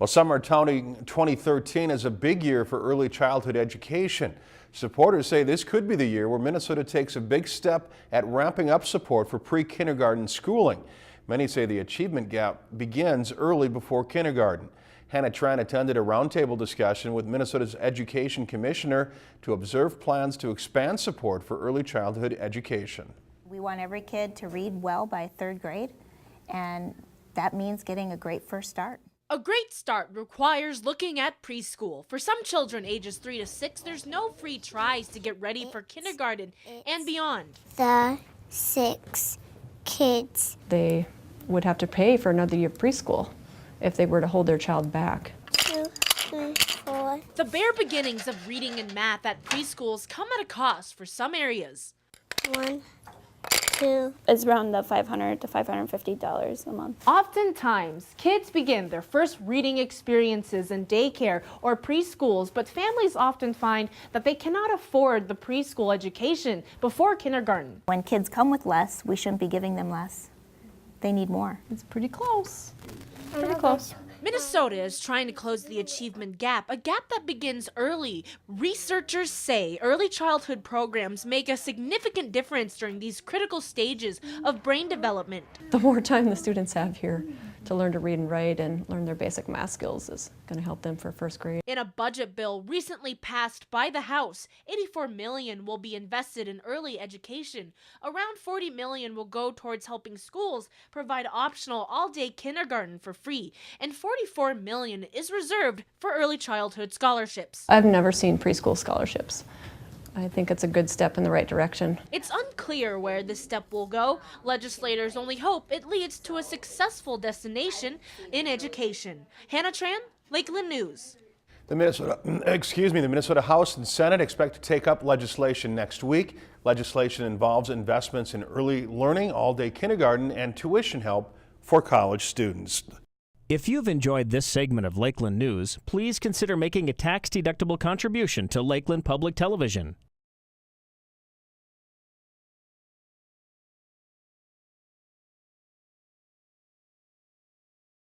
Well, some are touting 2013 as a big year for early childhood education. Supporters say this could be the year where Minnesota takes a big step at ramping up support for pre-kindergarten schooling. Many say the achievement gap begins early before kindergarten. Hannah Tran attended a roundtable discussion with Minnesota's Education Commissioner to observe plans to expand support for early childhood education. We want every kid to read well by 3rd grade, and that means getting a great first start. A great start requires looking at preschool. For some children ages 3 to 6, there's no free tries to get ready for kindergarten and beyond. The 6 kids. They would have to pay for another year of preschool if they were to hold their child back. 2, 3, 4. The bare beginnings of reading and math at preschools come at a cost for some areas. 1, 2. It's around the $500 to $550 a month. Oftentimes, kids begin their first reading experiences in daycare or preschools, but families often find that they cannot afford the preschool education before kindergarten. When kids come with less, we shouldn't be giving them less. They need more. It's pretty close. Pretty close. Minnesota is trying to close the achievement gap, a gap that begins early. Researchers say early childhood programs make a significant difference during these critical stages of brain development. The more time the students have here to learn to read and write and learn their basic math skills is going to help them for 1st grade. In a budget bill recently passed by the House, $84 million will be invested in early education. Around $40 million will go towards helping schools provide optional all-day kindergarten for free, and $44 million is reserved for early childhood scholarships. I've never seen preschool scholarships. I think it's a good step in the right direction. It's unclear where this step will go. Legislators only hope it leads to a successful destination in education. Hannah Tran, Lakeland News. The Minnesota House and Senate expect to take up legislation next week. Legislation involves investments in early learning, all-day kindergarten, and tuition help for college students. If you've enjoyed this segment of Lakeland News, please consider making a tax-deductible contribution to Lakeland Public Television.